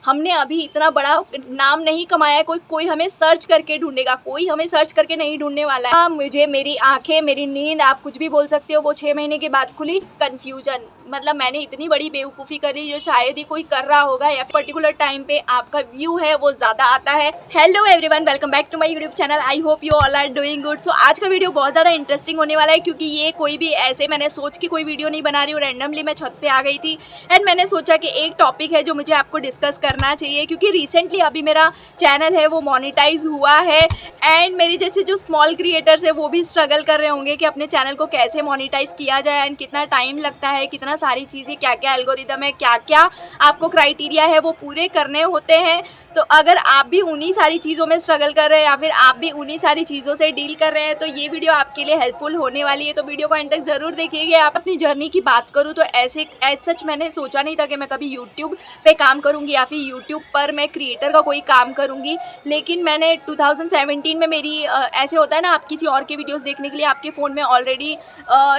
हमने अभी इतना बड़ा नाम नहीं कमाया है, कोई हमें सर्च करके ढूंढेगा, कोई हमें सर्च करके नहीं ढूंढने वाला है। हाँ, मुझे मेरी आंखें, मेरी नींद, आप कुछ भी बोल सकते हो, वो 6 महीने के बाद खुली। कन्फ्यूजन, मतलब मैंने इतनी बड़ी बेवकूफ़ी करी जो शायद ही कोई कर रहा होगा, या पर्टिकुलर टाइम पे आपका व्यू है वो ज़्यादा आता है। Hello everyone, welcome back to my YouTube channel. I hope you all are doing good. So आज का वीडियो बहुत ज़्यादा इंटरेस्टिंग होने वाला है, क्योंकि ये कोई भी ऐसे मैंने सोच के कोई वीडियो नहीं बना रही हूँ। रैंडमली मैं छत पे आ गई थी एंड मैंने सोचा कि एक टॉपिक है जो मुझे आपको डिस्कस करना चाहिए, क्योंकि रिसेंटली अभी मेरा चैनल है वो मोनेटाइज हुआ है एंड मेरे जैसे जो स्मॉल क्रिएटर्स है वो भी स्ट्रगल कर रहे होंगे कि अपने चैनल को कैसे मोनेटाइज किया जाए एंड कितना टाइम लगता है, कितना सारी चीज़ें, क्या क्या एल्गोरिदम है, क्या क्या आपको क्राइटेरिया है वो पूरे करने होते हैं। तो अगर आप भी उन्हीं सारी चीज़ों में स्ट्रगल कर रहे हैं या फिर आप भी उन्हीं सारी चीज़ों से डील कर रहे हैं तो ये वीडियो आपके लिए हेल्पफुल होने वाली है। तो वीडियो को एंड तक ज़रूर देखिएगा। आप अपनी जर्नी की बात करूँ तो ऐसे एज सच मैंने सोचा नहीं था कि मैं कभी यूट्यूब पे काम करूँगी या फिर यूट्यूब पर मैं क्रिएटर का कोई काम करूँगी। लेकिन मैंने 2017 में मेरी ऐसे होता है ना, आप किसी और के वीडियोज़ देखने के लिए आपके फ़ोन में ऑलरेडी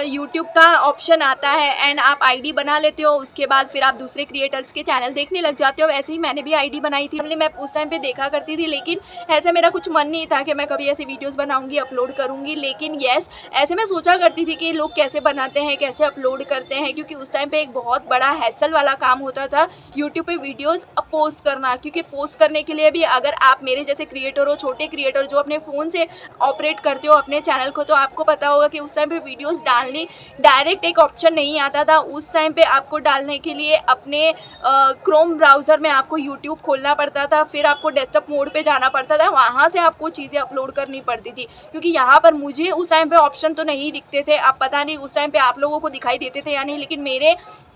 यूट्यूब का ऑप्शन आता है एंड आप आईडी बना लेते हो। उसके बाद फिर आप दूसरे क्रिएटर्स के चैनल देखने लग जाते हो। वैसे ही मैंने भी आईडी बनाई थी, मैं उस टाइम पे देखा करती थी, लेकिन ऐसे मेरा कुछ मन नहीं था कि मैं कभी ऐसे वीडियोस बनाऊंगी, अपलोड करूंगी। लेकिन यस, ऐसे मैं सोचा करती थी कि लोग कैसे बनाते हैं, कैसे अपलोड करते हैं, क्योंकि उस टाइम पे एक बहुत बड़ा हैसल वाला काम होता था यूट्यूब पे वीडियोस पोस्ट करना। क्योंकि पोस्ट करने के लिए भी अगर आप मेरे जैसे क्रिएटर हो, छोटे क्रिएटर जो अपने फ़ोन से ऑपरेट करते हो अपने चैनल को, तो आपको पता होगा कि उस टाइम पे वीडियोस डालने डायरेक्ट एक ऑप्शन नहीं आता था। उस टाइम पे आपको डालने के लिए अपने क्रोम ब्राउज़र में आपको यूट्यूब खोलना पड़ता था, फिर आपको डेस्कटॉप मोड पे जाना पड़ता था, वहाँ से आपको चीज़ें अपलोड करनी पड़ती थी। क्योंकि यहाँ पर मुझे उस टाइम पे ऑप्शन तो नहीं दिखते थे, अब पता नहीं उस टाइम पे आप लोगों को दिखाई देते थे या नहीं, लेकिन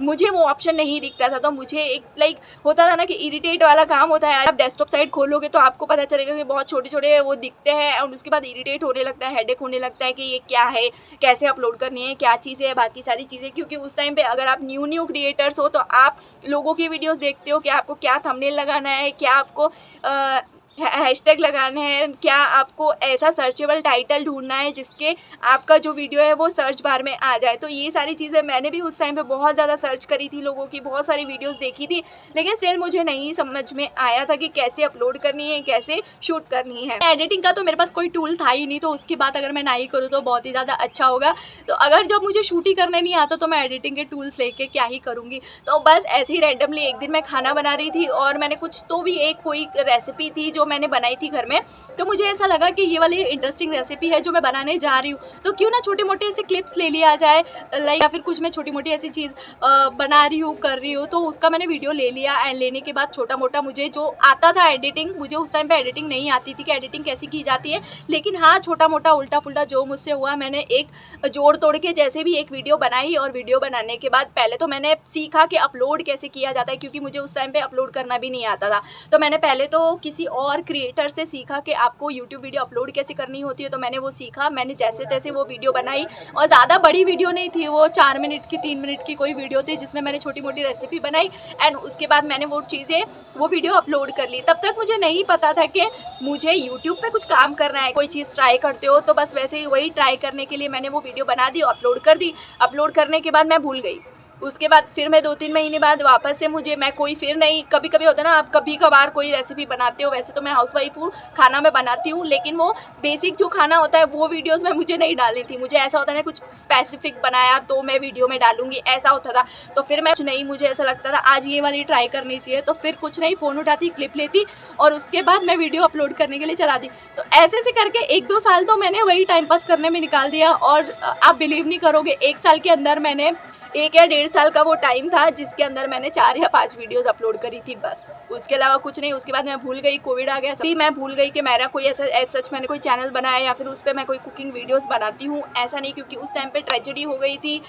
मुझे वो ऑप्शन नहीं दिखता था। तो मुझे एक होता था ना कि इरिटेट वाला काम होता है। आप डेस्कटॉप साइट खोलोगे तो आपको पता चलेगा कि बहुत छोटे छोटे वो दिखते हैं और उसके बाद इरिटेट होने लगता है, हेडेक होने लगता है कि ये क्या है, कैसे अपलोड करनी है, क्या चीज़ें है, बाकी सारी चीज़ें। क्योंकि उस टाइम पे अगर आप न्यू क्रिएटर्स हो तो आप लोगों की वीडियोस देखते हो कि आपको क्या थंबनेल लगाना है, क्या आपको हैशटैग लगाना है, क्या आपको ऐसा सर्चेबल टाइटल ढूंढना है जिसके आपका जो वीडियो है वो सर्च बार में आ जाए। तो ये सारी चीज़ें मैंने भी उस टाइम पे बहुत ज़्यादा सर्च करी थी, लोगों की बहुत सारी वीडियोस देखी थी, लेकिन स्टिल मुझे नहीं समझ में आया था कि कैसे अपलोड करनी है, कैसे शूट करनी है। एडिटिंग का तो मेरे पास कोई टूल था ही नहीं, तो उसकी बात अगर मैं नहीं करूँ तो बहुत ही ज़्यादा अच्छा होगा। तो अगर जब मुझे शूट ही करने नहीं आता तो मैं एडिटिंग के टूल्स लेके क्या ही करूँगी। तो बस ऐसे ही रैंडमली एक दिन मैं खाना बना रही थी और मैंने कुछ तो भी कोई रेसिपी थी जो मैंने बनाई थी घर में। तो मुझे ऐसा लगा कि ये वाली इंटरेस्टिंग रेसिपी है जो मैं बनाने जा रही हूँ, तो क्यों ना छोटे मोटे ऐसे क्लिप्स ले लिया जाए, लाइक, या फिर कुछ मैं छोटी मोटी ऐसी चीज़ बना रही हूँ, कर रही हूँ, तो उसका मैंने वीडियो ले लिया। एंड लेने के बाद छोटा मोटा मुझे जो आता था एडिटिंग, मुझे उस टाइम पे एडिटिंग नहीं आती थी कि एडिटिंग कैसी की जाती है, लेकिन हाँ, छोटा मोटा उल्टा फुल्टा जो मुझसे हुआ मैंने एक जोड़ तोड़ के जैसे भी एक वीडियो बनाई। और वीडियो बनाने के बाद पहले तो मैंने सीखा कि अपलोड कैसे किया जाता है, क्योंकि मुझे उस टाइम पे अपलोड करना भी नहीं आता था। तो मैंने पहले तो किसी और क्रिएटर से सीखा कि आपको यूट्यूब वीडियो अपलोड कैसे करनी होती है, तो मैंने वो सीखा। मैंने जैसे तैसे वो वीडियो बनाई और ज़्यादा बड़ी वीडियो नहीं थी, वो 4 मिनट की 3 मिनट की कोई वीडियो थी जिसमें मैंने छोटी मोटी रेसिपी बनाई एंड उसके बाद मैंने वो वीडियो अपलोड कर ली। तब तक मुझे नहीं पता था कि मुझे यूट्यूब पे कुछ काम करना है। कोई चीज़ ट्राई करते हो तो बस वैसे ही वही ट्राई करने के लिए मैंने वो वीडियो बना दी, अपलोड कर दी। अपलोड करने के बाद मैं भूल गई। उसके बाद फिर मैं 2-3 महीने बाद वापस से मैं कोई फिर नहीं, कभी कभी होता है ना, आप कभी कभार कोई रेसिपी बनाते हो। वैसे तो मैं हाउसवाइफ हूँ, खाना मैं बनाती हूँ, लेकिन वो बेसिक जो खाना होता है वो वीडियोस में मुझे नहीं डालनी थी। मुझे ऐसा होता है ना, कुछ स्पेसिफिक बनाया तो मैं वीडियो में डालूंगी, ऐसा होता था। तो फिर मैं नहीं, मुझे ऐसा लगता था आज ये वाली ट्राई करनी चाहिए, तो फिर कुछ नहीं, फ़ोन उठाती, क्लिप लेती और उसके बाद मैं वीडियो अपलोड करने के लिए चला दी। तो ऐसे करके 1-2 साल तो मैंने वही टाइम पास करने में निकाल दिया। और आप बिलीव नहीं करोगे, 1 साल के अंदर मैंने 1 या 1.5 साल का वो टाइम था जिसके अंदर मैंने 4 या 5 वीडियोस अपलोड करी थी, बस। उसके अलावा कुछ नहीं। उसके बाद मैं भूल गई, कोविड आ गया, सभी मैं भूल गई कि मेरा कोई ऐसा सच मैंने कोई चैनल बनाया या फिर उस पर मैं कोई कुकिंग वीडियोस बनाती हूँ, ऐसा नहीं। क्योंकि उस टाइम पे ट्रेजेडी हो गई थी,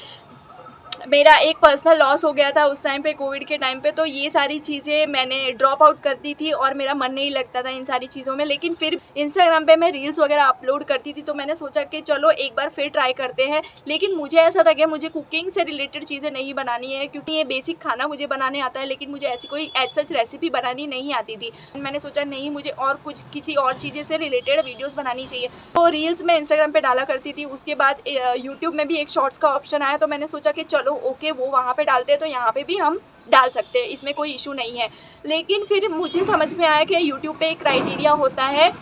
मेरा एक पर्सनल लॉस हो गया था उस टाइम पे, कोविड के टाइम पे। तो ये सारी चीज़ें मैंने ड्रॉप आउट कर दी थी और मेरा मन नहीं लगता था इन सारी चीज़ों में। लेकिन फिर इंस्टाग्राम पे मैं रील्स वगैरह अपलोड करती थी, तो मैंने सोचा कि चलो एक बार फिर ट्राई करते हैं। लेकिन मुझे ऐसा था कि मुझे कुकिंग से रिलेटेड चीज़ें नहीं बनानी है, क्योंकि ये बेसिक खाना मुझे बनाने आता है, लेकिन मुझे ऐसी कोई एज सच रेसिपी बनानी नहीं आती थी। मैंने सोचा नहीं, मुझे और कुछ किसी और चीज़ें से रिलेटेड वीडियोज़ बनानी चाहिए। तो रील्स मैं इंस्टाग्राम पर डाला करती थी। उसके बाद यूट्यूब में भी एक शॉर्ट्स का ऑप्शन आया, तो मैंने सोचा कि चलो चलो ओके वो वहाँ पे डालते हैं तो यहाँ पे भी हम डाल सकते हैं, इसमें कोई इशू नहीं है। लेकिन फिर मुझे समझ में आया कि यूट्यूब पे एक क्राइटेरिया होता है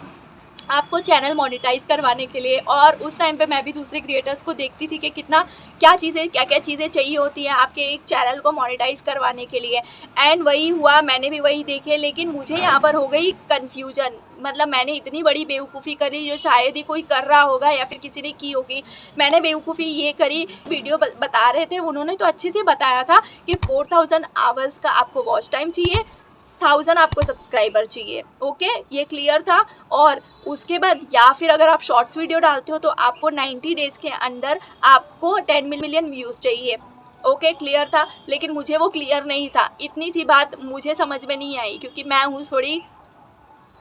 आपको चैनल मोनेटाइज करवाने के लिए, और उस टाइम पे मैं भी दूसरे क्रिएटर्स को देखती थी कि कितना क्या क्या चीज़ें चाहिए होती हैं आपके एक चैनल को मोनेटाइज करवाने के लिए। एंड वही हुआ, मैंने भी वही देखे, लेकिन मुझे यहाँ पर हो गई कन्फ्यूजन। मतलब मैंने इतनी बड़ी बेवकूफ़ी करी जो शायद ही कोई कर रहा होगा या फिर किसी ने की होगी। मैंने बेवकूफ़ी ये करी, वीडियो बता रहे थे उन्होंने तो अच्छे से बताया था कि 4000 आवर्स का आपको वॉच टाइम चाहिए, 1000 आपको सब्सक्राइबर चाहिए, ओके ये क्लियर था। और उसके बाद या फिर अगर आप शॉर्ट्स वीडियो डालते हो तो आपको 90 डेज़ के अंदर आपको 10 मिलियन व्यूज़ चाहिए, ओके क्लियर था। लेकिन मुझे वो क्लियर नहीं था, इतनी सी बात मुझे समझ में नहीं आई क्योंकि मैं हूँ थोड़ी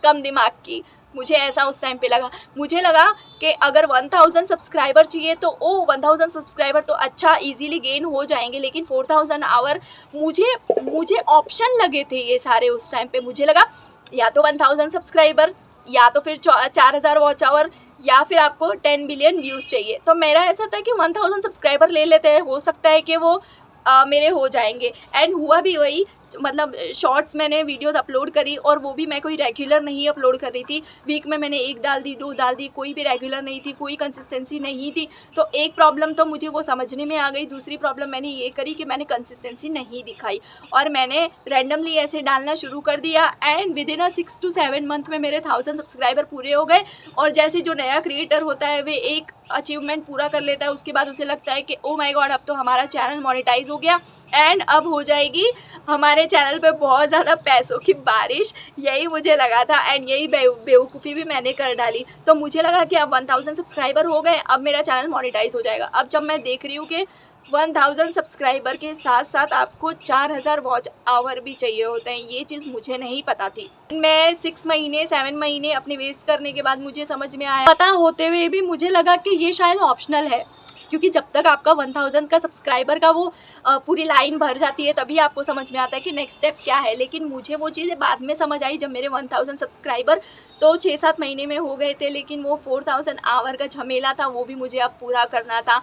कम दिमाग की। मुझे ऐसा उस टाइम पे लगा, मुझे लगा कि अगर 1000 सब्सक्राइबर चाहिए तो 1000 सब्सक्राइबर तो अच्छा इजीली गेन हो जाएंगे, लेकिन 4000 आवर मुझे ऑप्शन लगे थे ये सारे उस टाइम पे। मुझे लगा या तो 1000 सब्सक्राइबर या तो फिर 4000 वॉच आवर या फिर आपको 10 बिलियन व्यूज़ चाहिए। तो मेरा ऐसा था कि 1000 सब्सक्राइबर ले लेते हैं, हो सकता है कि वो मेरे हो जाएंगे। एंड हुआ भी वही, मतलब शॉर्ट्स मैंने वीडियोस अपलोड करी और वो भी मैं कोई रेगुलर नहीं अपलोड कर रही थी। वीक में मैंने 1 डाल दी, 2 डाल दी, कोई भी रेगुलर नहीं थी, कोई कंसिस्टेंसी नहीं थी। तो एक प्रॉब्लम तो मुझे वो समझने में आ गई। दूसरी प्रॉब्लम मैंने ये करी कि मैंने कंसिस्टेंसी नहीं दिखाई और मैंने रैंडमली ऐसे डालना शुरू कर दिया। And with in 6 to 7 month में मेरे 1000 सब्सक्राइबर पूरे हो गए। और जैसे जो नया क्रिएटर होता है वे एक अचीवमेंट पूरा कर लेता है, उसके बाद उसे लगता है कि ओ माय गॉड अब तो हमारा चैनल मोनेटाइज हो गया एंड अब हो जाएगी हमारे चैनल पे बहुत ज़्यादा पैसों की बारिश। यही मुझे लगा था एंड यही बेवकूफ़ी भी मैंने कर डाली। तो मुझे लगा कि अब 1000 सब्सक्राइबर हो गए, अब मेरा चैनल मोनेटाइज हो जाएगा। अब जब मैं देख रही हूँ कि 1000 सब्सक्राइबर के साथ साथ आपको 4000 वॉच आवर भी चाहिए होते हैं, ये चीज़ मुझे नहीं पता थी। मैं 6 महीने 7 महीने अपने वेस्ट करने के बाद मुझे समझ में आया, पता होते हुए भी मुझे लगा कि ये शायद ऑप्शनल है, क्योंकि जब तक आपका 1000 का सब्सक्राइबर का वो पूरी लाइन भर जाती है तभी आपको समझ में आता है कि नेक्स्ट स्टेप क्या है। लेकिन मुझे वो चीज़ें बाद में समझ आई जब मेरे 1000 सब्सक्राइबर तो 6-7 महीने में हो गए थे, लेकिन वो 4000 आवर का झमेला था वो भी मुझे अब पूरा करना था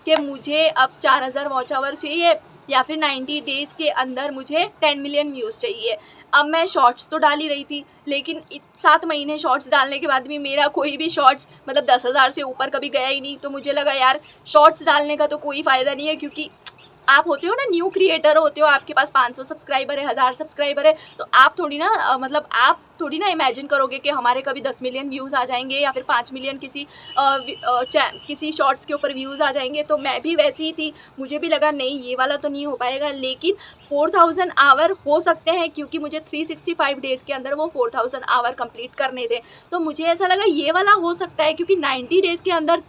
कि मुझे अब 4000 वॉच आवर चाहिए या फिर 90 डेज़ के अंदर मुझे 10 मिलियन व्यूज़ चाहिए। अब मैं शॉर्ट्स तो डाल ही रही थी, लेकिन 7 महीने शॉर्ट्स डालने के बाद भी मेरा कोई भी शॉर्ट्स मतलब 10,000 से ऊपर कभी गया ही नहीं। तो मुझे लगा यार शॉर्ट्स डालने का तो कोई फ़ायदा नहीं है, क्योंकि आप होते हो ना न्यू क्रिएटर होते हो, आपके पास 500 सब्सक्राइबर है, 1000 सब्सक्राइबर है, तो आप थोड़ी ना आप थोड़ी ना इमेजिन करोगे कि हमारे कभी 10 मिलियन व्यूज़ आ जाएंगे या फिर 5 मिलियन किसी शॉर्ट्स के ऊपर व्यूज़ आ जाएंगे। तो मैं भी वैसी ही थी, मुझे भी लगा नहीं ये वाला तो नहीं हो पाएगा, लेकिन 4000 आवर हो सकते हैं क्योंकि मुझे 365 डेज़ के अंदर वो 4000 आवर कंप्लीट करने थे। तो मुझे ऐसा लगा ये वाला हो सकता है, क्योंकि 90 डेज़ के अंदर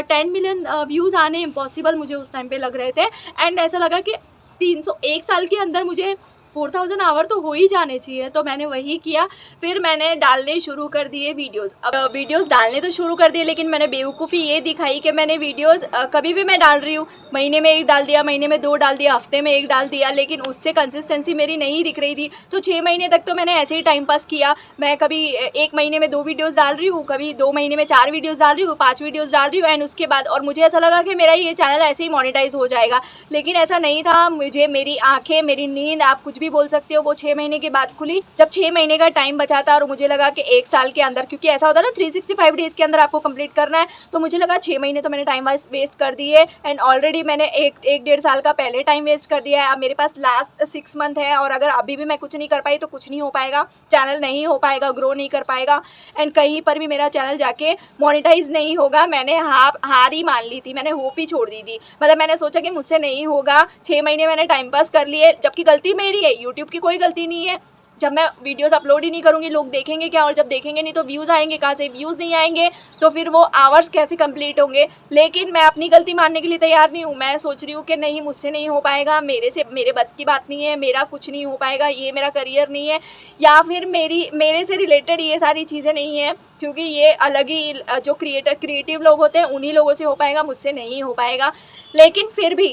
10 मिलियन व्यूज़ आने इम्पॉसिबल मुझे उस टाइम पे लग रहे थे। एंड ऐसा लगा कि 1 साल के अंदर मुझे 4000 आवर तो हो ही जाने चाहिए। तो मैंने वही किया, फिर मैंने डालने शुरू कर दिए वीडियोस। अब वीडियोस डालने तो शुरू कर दिए, लेकिन मैंने बेवकूफ़ी ये दिखाई कि मैंने वीडियोस कभी भी मैं डाल रही हूँ, महीने में 1 डाल दिया, महीने में 2 डाल दिया, हफ्ते में 1 डाल दिया, लेकिन उससे कंसिस्टेंसी मेरी नहीं दिख रही थी। तो 6 महीने तक तो मैंने ऐसे ही टाइम पास किया। मैं कभी 1 महीने में 2 वीडियोज़ डाल रही हूँ, कभी 2 महीने में 4 वीडियोज़ डाल रही हूँ, 5 वीडियोज़ डाल रही हूँ। एंड उसके बाद और मुझे ऐसा लगा कि मेरा ये चैनल ऐसे ही मोनेटाइज हो जाएगा, लेकिन ऐसा नहीं था। मुझे मेरी आँखें, मेरी नींद, आप कुछ भी बोल सकते हो, वो 6 महीने के बाद खुली, जब 6 महीने का टाइम बचा था और मुझे लगा कि 1 साल के अंदर, क्योंकि ऐसा होता है ना 365 डेज़ के अंदर आपको कंप्लीट करना है, तो मुझे लगा 6 महीने तो मैंने टाइम वेस्ट कर दिए। एंड ऑलरेडी मैंने 1-1.5 साल का पहले टाइम वेस्ट कर दिया है। अब मेरे पास लास्ट 6 मंथ है और अगर अभी भी मैं कुछ नहीं कर पाई तो कुछ नहीं हो पाएगा, चैनल नहीं हो पाएगा, ग्रो नहीं कर पाएगा एंड कहीं पर भी मेरा चैनल जाके मोनेटाइज नहीं होगा। मैंने हार ही मान ली थी, मैंने होप ही छोड़ दी थी। मतलब मैंने सोचा कि मुझसे नहीं होगा, 6 महीने मैंने टाइम पास कर लिए, जबकि गलती मेरी है, यूट्यूब की कोई गलती नहीं है। जब मैं वीडियोस अपलोड ही नहीं करूँगी लोग देखेंगे क्या, और जब देखेंगे नहीं तो व्यूज़ आएंगे कहाँ से, व्यूज़ नहीं आएंगे तो फिर वो आवर्स कैसे कंप्लीट होंगे। लेकिन मैं अपनी गलती मानने के लिए तैयार नहीं हूँ। मैं सोच रही हूँ कि नहीं, मुझसे नहीं हो पाएगा, मेरे बस की बात नहीं है, मेरा कुछ नहीं हो पाएगा, ये मेरा करियर नहीं है, या फिर मेरे से रिलेटेड ये सारी चीज़ें नहीं है, क्योंकि ये अलग ही जो क्रिएटिव लोग होते हैं उन्हीं लोगों से हो पाएगा, मुझसे नहीं हो पाएगा। लेकिन फिर भी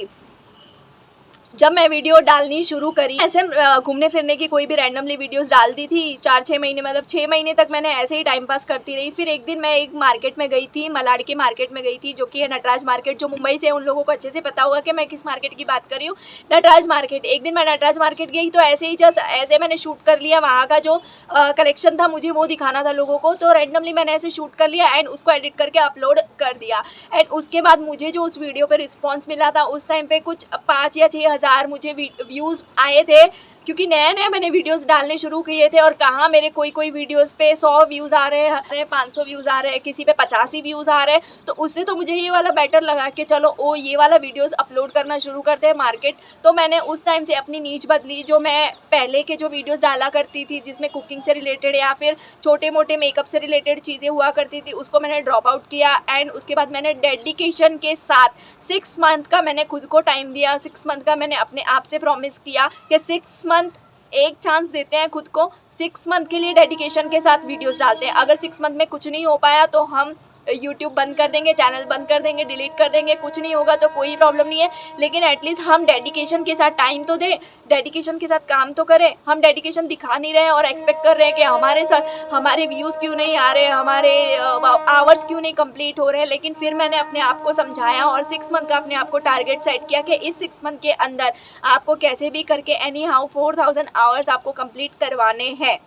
जब मैं वीडियो डालनी शुरू करी, ऐसे घूमने फिरने की कोई भी रैंडमली वीडियोस डाल दी थी 4-6 महीने, मतलब 6 महीने तक मैंने ऐसे ही टाइम पास करती रही। फिर एक दिन मैं एक मार्केट में गई थी, मलाड की मार्केट में गई थी, जो कि है नटराज मार्केट। जो मुंबई से उन लोगों को अच्छे से पता होगा कि मैं किस मार्केट की बात कर रही हूँ, नटराज मार्केट। एक दिन मैं नटराज मार्केट गई तो ऐसे ही जस्ट ऐसे मैंने शूट कर लिया, वहाँ का जो कलेक्शन था मुझे वो दिखाना था लोगों को, तो रैंडमली मैंने ऐसे शूट कर लिया एंड उसको एडिट करके अपलोड कर दिया। एंड उसके बाद मुझे जो उस वीडियो पर रिस्पॉन्स मिला था, उस टाइम पे कुछ 5 या 6 हज़ार मुझे व्यूज़ आए थे, क्योंकि नया नया मैंने वीडियोस डालने शुरू किए थे। और कहाँ मेरे कोई वीडियोस पे 100 व्यूज़ आ रहे हैं, 500 व्यूज़ आ रहे हैं, किसी पे 85 व्यूज़ आ रहे हैं। तो उससे तो मुझे ये वाला बेटर लगा कि चलो ओ ये वाला वीडियोस अपलोड करना शुरू करते हैं मार्केट। तो मैंने उस टाइम से अपनी नीच बदली। जो मैं पहले के जो वीडियोस डाला करती थी जिसमें कुकिंग से रिलेटेड या फिर छोटे मोटे मेकअप से रिलेटेड चीज़ें हुआ करती थी, उसको मैंने ड्रॉप आउट किया। एंड उसके बाद मैंने डेडिकेशन के साथ 6 मंथ का मैंने खुद को टाइम दिया। 6 मंथ का मैंने अपने आप से प्रॉमिस किया कि 6 मंथ एक चांस देते हैं खुद को, 6 मंथ के लिए डेडिकेशन के साथ वीडियोस डालते हैं। अगर 6 मंथ में कुछ नहीं हो पाया तो हम यूट्यूब बंद कर देंगे, चैनल बंद कर देंगे, डिलीट कर देंगे, कुछ नहीं होगा तो कोई प्रॉब्लम नहीं है। लेकिन एटलीस्ट हम डेडिकेशन के साथ टाइम तो दें, डेडिकेशन के साथ काम तो करें। हम डेडिकेशन दिखा नहीं रहे हैं और एक्सपेक्ट कर रहे हैं कि हमारे साथ हमारे व्यूज़ क्यों नहीं आ रहे, हमारे आवर्स क्यों नहीं कंप्लीट हो रहे हैं। लेकिन फिर मैंने अपने आप को समझाया और 6 मंथ का अपने आप को टारगेट सेट किया कि इस 6 मंथ के अंदर आपको कैसे भी करके एनी हाउ 4000 आवर्स आपको कंप्लीट करवाने हैं।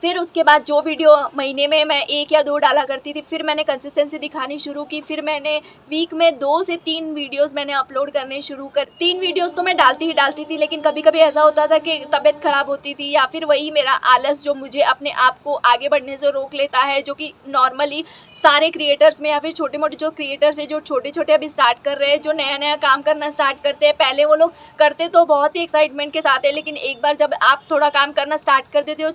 फिर उसके बाद जो वीडियो महीने में मैं 1 या 2 डाला करती थी, फिर मैंने कंसिस्टेंसी दिखानी शुरू की। फिर मैंने वीक में 2 से 3 वीडियोस मैंने अपलोड करने शुरू कर 3 वीडियोस तो मैं डालती ही डालती थी, लेकिन कभी कभी ऐसा होता था कि तबीयत ख़राब होती थी या फिर वही मेरा आलस जो मुझे अपने आप को आगे बढ़ने से रोक लेता है, जो कि नॉर्मली सारे क्रिएटर्स में या फिर छोटे मोटे जो क्रिएटर्स हैं जो छोटे छोटे अभी स्टार्ट कर रहे हैं, जो नया नया काम करना स्टार्ट करते हैं, पहले वो लोग करते तो बहुत ही एक्साइटमेंट के साथ है, लेकिन एक बार जब आप थोड़ा काम करना स्टार्ट कर देते हो,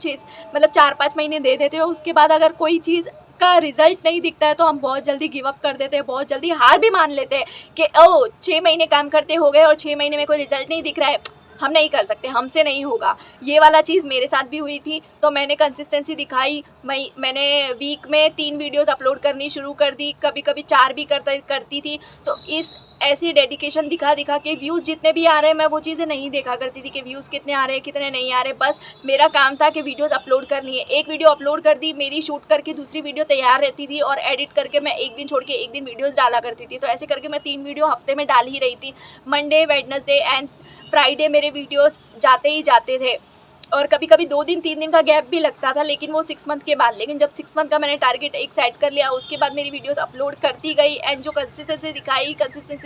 4-5 महीने दे देते हो, उसके बाद अगर कोई चीज़ का रिजल्ट नहीं दिखता है तो हम बहुत जल्दी गिव अप कर देते हैं, बहुत जल्दी हार भी मान लेते हैं कि ओ 6 महीने काम करते हो गए और 6 महीने में कोई रिजल्ट नहीं दिख रहा है, हम नहीं कर सकते, हमसे नहीं होगा। ये वाला चीज़ मेरे साथ भी हुई थी। तो मैंने कंसिस्टेंसी दिखाई, मैंने वीक में 3 वीडियोस अपलोड करनी शुरू कर दी, कभी कभी 4 भी करती थी। तो इस ऐसी डेडिकेशन दिखा दिखा के व्यूज़ जितने भी आ रहे हैं मैं वो चीज़ें नहीं देखा करती थी कि व्यूज़ कितने आ रहे हैं कितने नहीं आ रहे। बस मेरा काम था कि वीडियोस अपलोड करनी है। एक वीडियो अपलोड कर दी, मेरी शूट करके दूसरी वीडियो तैयार रहती थी और एडिट करके मैं एक दिन छोड़ के एक दिन वीडियोस डाला करती थी। तो ऐसे करके मैं 3 वीडियो हफ्ते में डाल ही रही थी। मंडे, वेडनेसडे एंड फ्राइडे मेरे वीडियोस जाते ही जाते थे और कभी कभी 2 दिन 3 दिन का गैप भी लगता था, लेकिन वो 6 मंथ के बाद। लेकिन जब 6 मंथ का मैंने टारगेट एक सेट कर लिया, उसके बाद मेरी वीडियोस अपलोड करती गई एंड जो कंसिस्टेंसी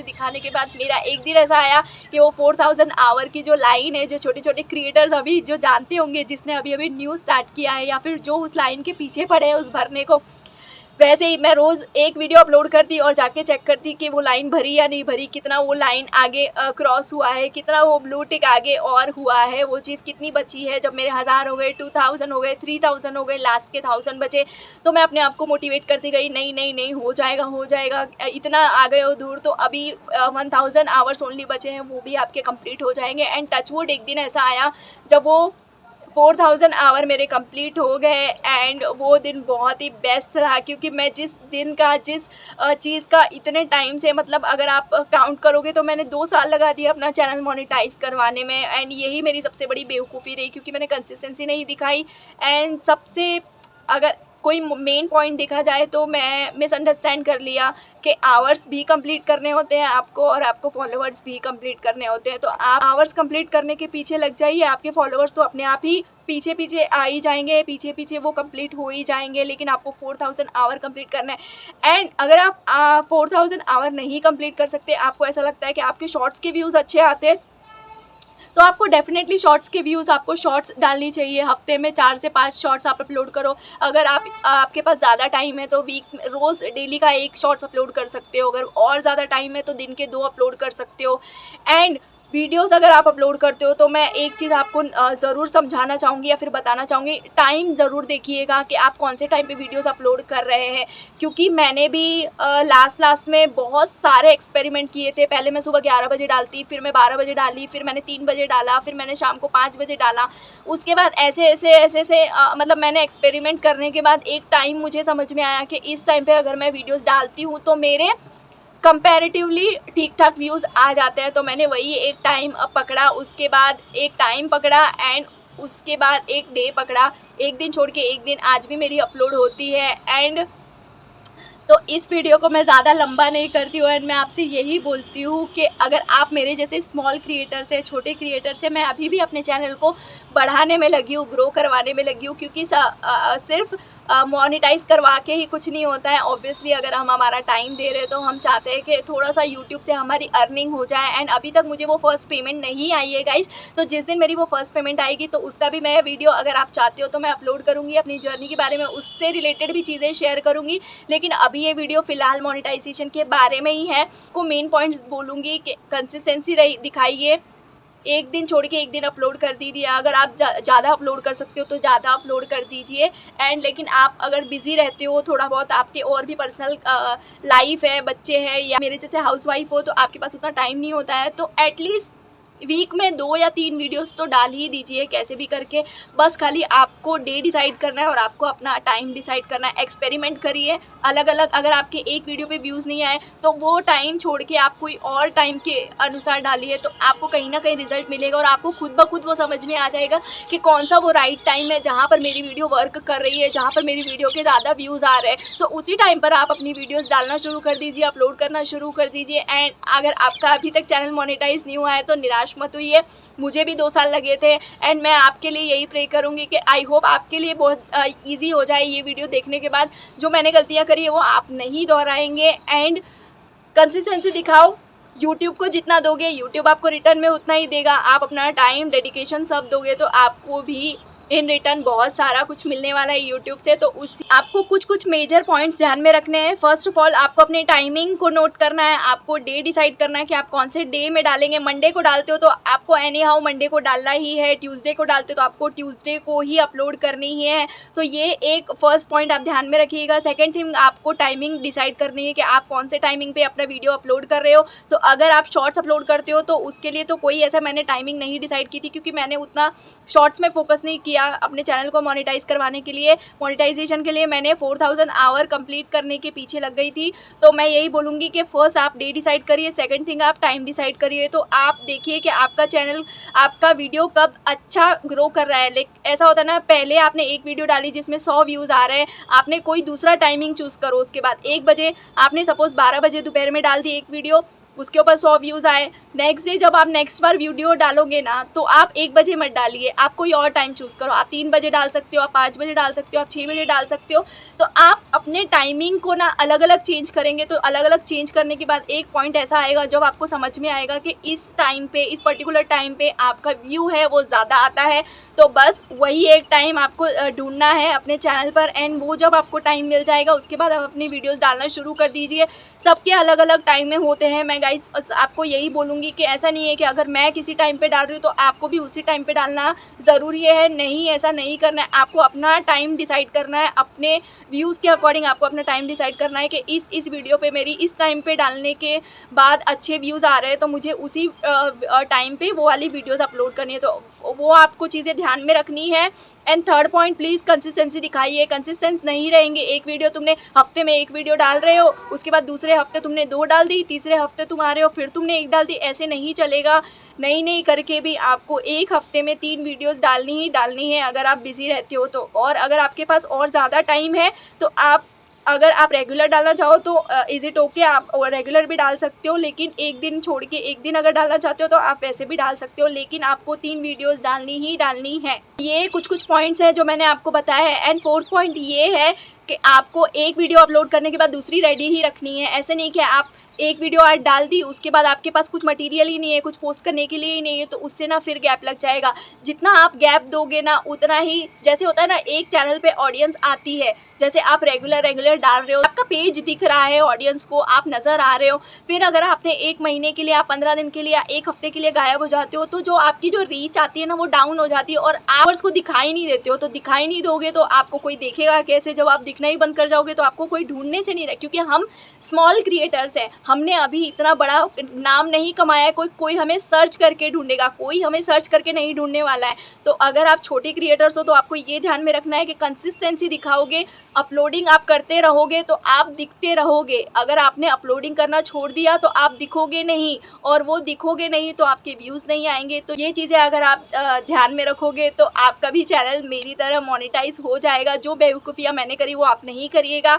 दिखाने के बाद मेरा एक दिन ऐसा आया कि वो 4000 आवर की जो लाइन है, जो छोटे छोटे क्रिएटर्स अभी जो जानते होंगे, जिसने अभी अभी न्यू स्टार्ट किया है या फिर जो उस लाइन के पीछे पड़े हैं उस भरने को, वैसे ही मैं रोज़ एक वीडियो अपलोड करती और जाके चेक करती कि वो लाइन भरी या नहीं भरी, कितना वो लाइन आगे क्रॉस हुआ है, कितना वो ब्लू टिक आगे और हुआ है, वो चीज़ कितनी बची है। जब मेरे 1000 हो गए, 2000 हो गए, 3000 हो गए, लास्ट के 1000 बचे, तो मैं अपने आप को मोटिवेट करती गई, नहीं नहीं नहीं हो जाएगा, इतना आ गए हो दूर, तो अभी 1000 आवर्स ओनली बचे हैं, वो भी आपके कंप्लीट हो जाएंगे। एंड टचवुड एक दिन ऐसा आया जब वो 4000 आवर मेरे कंप्लीट हो गए एंड वो दिन बहुत ही बेस्ट रहा, क्योंकि मैं जिस चीज़ का इतने टाइम से, मतलब अगर आप काउंट करोगे तो मैंने 2 साल लगा दिया अपना चैनल मोनेटाइज करवाने में। एंड यही मेरी सबसे बड़ी बेवकूफ़ी रही, क्योंकि मैंने कंसिस्टेंसी नहीं दिखाई। एंड सबसे अगर कोई मेन पॉइंट देखा जाए तो मैं मिसअंडरस्टैंड कर लिया कि आवर्स भी कंप्लीट करने होते हैं आपको और आपको फॉलोअर्स भी कंप्लीट करने होते हैं। तो आप आवर्स कंप्लीट करने के पीछे लग जाइए, आपके फॉलोअर्स तो अपने आप ही पीछे पीछे आ ही जाएंगे, पीछे पीछे वो कंप्लीट हो ही जाएंगे, लेकिन आपको 4000 आवर कंप्लीट करना है। एंड अगर आप 4000 आवर नहीं कंप्लीट कर सकते, आपको ऐसा लगता है कि आपके शॉर्ट्स के व्यूज़ अच्छे आते हैं, तो आपको डेफिनेटली शॉर्ट्स के व्यूज़, आपको शॉर्ट्स डालनी चाहिए। हफ्ते में 4 से 5 शॉर्ट्स आप अपलोड करो। अगर आपके पास ज़्यादा टाइम है तो रोज़ डेली का 1 शॉर्ट्स अपलोड कर सकते हो। अगर और ज़्यादा टाइम है तो दिन के 2 अपलोड कर सकते हो। एंड वीडियोस अगर आप अपलोड करते हो तो मैं एक चीज़ आपको ज़रूर समझाना चाहूँगी या फिर बताना चाहूँगी, टाइम ज़रूर देखिएगा कि आप कौन से टाइम पे वीडियोस अपलोड कर रहे हैं। क्योंकि मैंने भी लास्ट में बहुत सारे एक्सपेरिमेंट किए थे। पहले मैं सुबह 11 बजे डालती, फिर मैं 12 बजे डाली, फिर मैंने 3 बजे डाला, फिर मैंने शाम को 5 बजे डाला। उसके बाद ऐसे मतलब मैंने एक्सपेरिमेंट करने के बाद एक टाइम मुझे समझ में आया कि इस टाइम पर अगर मैं वीडियोज़ डालती हूँ तो मेरे कंपैरेटिवली ठीक ठाक व्यूज़ आ जाते हैं। तो मैंने वही एक टाइम पकड़ा, उसके बाद एक टाइम पकड़ा एंड उसके बाद एक डे पकड़ा, एक दिन छोड़ के एक दिन आज भी मेरी अपलोड होती है। एंड तो इस वीडियो को मैं ज़्यादा लंबा नहीं करती हूँ एंड मैं आपसे यही बोलती हूँ कि अगर आप मेरे जैसे स्मॉल क्रिएटर से, छोटे क्रिएटर से, मैं अभी भी अपने चैनल को बढ़ाने में लगी हूँ, ग्रो करवाने में लगी हूँ, क्योंकि सिर्फ मोनेटाइज करवा के ही कुछ नहीं होता है। ऑब्वियसली अगर हम हमारा टाइम दे रहे हैं तो हम चाहते हैं कि थोड़ा सा यूट्यूब से हमारी अर्निंग हो जाए। एंड अभी तक मुझे वो फर्स्ट पेमेंट नहीं आई है गाइस, तो जिस दिन मेरी वो फर्स्ट पेमेंट आएगी तो उसका भी मैं वीडियो, अगर आप चाहते हो तो मैं अपलोड करूँगी, अपनी जर्नी के बारे में, उससे रिलेटेड भी चीज़ें शेयर करूँगी। लेकिन अभी ये वीडियो फ़िलहाल मोनेटाइजेशन के बारे में ही है। को मेन पॉइंट्स बोलूँगी कि कंसिस्टेंसी दिखाइए, एक दिन छोड़ के एक दिन अपलोड कर दीजिए। अगर आप ज़्यादा अपलोड कर सकते हो तो ज़्यादा अपलोड कर दीजिए। एंड लेकिन आप अगर बिज़ी रहते हो, थोड़ा बहुत आपके और भी पर्सनल लाइफ है, बच्चे हैं या मेरे जैसे हाउसवाइफ हो, तो आपके पास उतना टाइम नहीं होता है, तो एटलीस्ट वीक में 2 या 3 वीडियोस तो डाल ही दीजिए कैसे भी करके। बस खाली आपको डे डिसाइड करना है और आपको अपना टाइम डिसाइड करना है। एक्सपेरिमेंट करिए अलग अलग। अगर आपके एक वीडियो पे व्यूज़ नहीं आए तो वो टाइम छोड़ के आप कोई और टाइम के अनुसार डालिए, तो आपको कहीं ना कहीं रिजल्ट मिलेगा और आपको खुद ब खुद वो समझ में आ जाएगा कि कौन सा वो राइट टाइम है जहाँ पर मेरी वीडियो वर्क कर रही है, जहाँ पर मेरी वीडियो के ज़्यादा व्यूज़ आ रहे हैं। तो उसी टाइम पर आप अपनी वीडियोज़ डालना शुरू कर दीजिए, अपलोड करना शुरू कर दीजिए। एंड अगर आपका अभी तक चैनल मोनेटाइज नहीं हुआ है तो निराश मत हुई। मुझे भी 2 साल लगे थे एंड मैं आपके लिए यही प्रे करूंगी कि आई होप आपके लिए बहुत इजी हो जाए ये वीडियो देखने के बाद। जो मैंने गलतियां करी है वो आप नहीं दोहराएंगे। एंड कंसिस्टेंसी दिखाओ, यूट्यूब को जितना दोगे यूट्यूब आपको रिटर्न में उतना ही देगा। आप अपना टाइम, डेडिकेशन सब दोगे तो आपको भी इन रिटर्न बहुत सारा कुछ मिलने वाला है यूट्यूब से। तो आपको कुछ मेजर पॉइंट्स ध्यान में रखने हैं। फर्स्ट ऑफ ऑल आपको अपने टाइमिंग को नोट करना है, आपको डे डिसाइड करना है कि आप कौन से डे में डालेंगे। मंडे को डालते हो तो आपको एनी हाउ मंडे को डालना ही है, ट्यूसडे को डालते हो तो आपको ट्यूसडे को ही अपलोड करनी ही है। तो ये एक फर्स्ट पॉइंट आप ध्यान में रखिएगा। सेकेंड थिंग, आपको टाइमिंग डिसाइड करनी है कि आप कौन से टाइमिंग पर अपना वीडियो अपलोड कर रहे हो। तो अगर आप शॉर्ट्स अपलोड करते हो तो उसके लिए तो कोई ऐसा मैंने टाइमिंग नहीं डिसाइड की थी, क्योंकि मैंने उतना शॉर्ट्स में फोकस नहीं किया। अपने चैनल को मोनेटाइज करवाने के लिए, मोनेटाइजेशन के लिए मैंने 4000 आवर कंप्लीट करने के पीछे लग गई थी। तो मैं यही बोलूँगी कि फर्स्ट आप डे डिसाइड करिए, सेकंड थिंग आप टाइम डिसाइड करिए। तो आप देखिए कि आपका चैनल, आपका वीडियो कब अच्छा ग्रो कर रहा है। लेकिन ऐसा होता है ना, पहले आपने एक वीडियो डाली जिसमें 100 व्यूज़ आ रहे हैं, आपने कोई दूसरा टाइमिंग चूज़ करो। उसके बाद 1 बजे आपने सपोज़ 12 बजे दोपहर में डाल दी एक वीडियो, उसके ऊपर 100 व्यूज़ आए। नेक्स्ट डे जब आप नेक्स्ट बार वीडियो डालोगे ना तो आप 1 बजे मत डालिए, आप कोई और टाइम चूज़ करो। आप 3 बजे डाल सकते हो, आप 5 बजे डाल सकते हो, आप 6 बजे डाल सकते हो। तो आप अपने टाइमिंग को ना अलग अलग चेंज करेंगे तो अलग अलग चेंज करने के बाद एक पॉइंट ऐसा आएगा जब आपको समझ में आएगा कि इस टाइम पे, इस पर्टिकुलर टाइम पे आपका व्यू है वो ज़्यादा आता है। तो बस वही एक टाइम आपको ढूंढना है अपने चैनल पर। एंड वो जब आपको टाइम मिल जाएगा उसके बाद आप अपनी वीडियोज़ डालना शुरू कर दीजिए। सबके अलग अलग टाइम में होते हैं। मैं गाइस आपको यही बोलूँगी कि ऐसा नहीं है कि अगर मैं किसी टाइम पे डाल रही हूँ तो आपको भी उसी टाइम पे डालना ज़रूरी है। नहीं, ऐसा नहीं करना है। आपको अपना टाइम डिसाइड करना है, अपने व्यूज़ के अकॉर्डिंग आपको अपना टाइम डिसाइड करना है कि इस वीडियो पे मेरी इस टाइम पे डालने के बाद अच्छे व्यूज़ आ रहे हैं तो मुझे उसी टाइम पे वो वाली वीडियोज़ अपलोड करनी है। तो वो आपको चीज़ें ध्यान में रखनी है। And third point, please consistency दिखाइए। कंसिस्टेंस नहीं रहेंगे, एक वीडियो तुमने हफ्ते में 1 वीडियो डाल रहे हो, उसके बाद दूसरे हफ्ते तुमने 2 डाल दी, तीसरे हफ्ते तुम आ रहे हो फिर तुमने 1 डाल दी, ऐसे नहीं चलेगा। नहीं करके भी आपको एक हफ्ते में 3 वीडियोस डालनी ही डालनी है अगर आप बिज़ी रहते हो तो। और अगर आपके पास और ज़्यादा टाइम है तो अगर आप रेगुलर डालना चाहो तो इज़ इट ओके, आप रेगुलर भी डाल सकते हो। लेकिन एक दिन छोड़ के एक दिन अगर डालना चाहते हो तो आप वैसे भी डाल सकते हो, लेकिन आपको 3 वीडियोस डालनी ही डालनी है। ये कुछ पॉइंट्स हैं जो मैंने आपको बताया है। एंड फोर्थ पॉइंट ये है कि आपको एक वीडियो अपलोड करने के बाद दूसरी रेडी ही रखनी है। ऐसे नहीं कि आप एक वीडियो आज डाल दी, उसके बाद आपके पास कुछ मटेरियल ही नहीं है, कुछ पोस्ट करने के लिए ही नहीं है, तो उससे ना फिर गैप लग जाएगा। जितना आप गैप दोगे ना उतना ही, जैसे होता है ना, एक चैनल पे ऑडियंस आती है, जैसे आप रेगुलर डाल रहे हो, आपका पेज दिख रहा है ऑडियंस को, आप नज़र आ रहे हो। फिर अगर आपने 1 महीने के लिए, आप 15 दिन के लिए या 1 हफ्ते के लिए गायब हो जाते हो तो जो आपकी जो रीच आती है ना वो डाउन हो जाती है और आप को दिखाई नहीं देते हो। तो दिखाई नहीं दोगे तो आपको कोई देखेगा कैसे जब आप दिखने दिखना ही बंद कर जाओगे तो आपको कोई ढूंढने से नहीं रहे, क्योंकि हम स्मॉल क्रिएटर्स हैं, हमने अभी इतना बड़ा नाम नहीं कमाया है। कोई हमें सर्च करके ढूंढेगा, कोई हमें सर्च करके नहीं ढूंढने वाला है। तो अगर आप छोटे क्रिएटर्स हो तो आपको ये ध्यान में रखना है कि कंसिस्टेंसी दिखाओगे, अपलोडिंग आप करते रहोगे तो आप दिखते रहोगे। अगर आपने अपलोडिंग करना छोड़ दिया तो आप दिखोगे नहीं, और वो दिखोगे नहीं तो आपके व्यूज़ नहीं आएंगे। तो ये चीज़ें अगर आप ध्यान में रखोगे तो आपका भी चैनल मेरी तरह मोनेटाइज हो जाएगा। जो बेवकूफ़ियाँ मैंने करी वो आप नहीं करिएगा।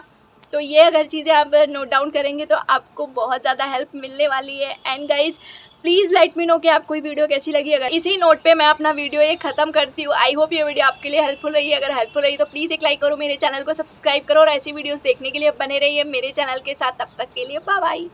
तो ये अगर चीज़ें आप नोट डाउन करेंगे तो आपको बहुत ज़्यादा हेल्प मिलने वाली है। And guys please let me know कि आपको ये वीडियो कैसी लगी। अगर इसी नोट पे मैं अपना वीडियो ये ख़त्म करती हूँ। आई होप ये वीडियो आपके लिए हेल्पफुल रही है। अगर हेल्पफुल रही तो प्लीज़ एक लाइक करो, मेरे चैनल को सब्सक्राइब करो और ऐसी वीडियोस देखने के लिए बने रहिए मेरे चैनल के साथ। तब तक के लिए बाय बाय।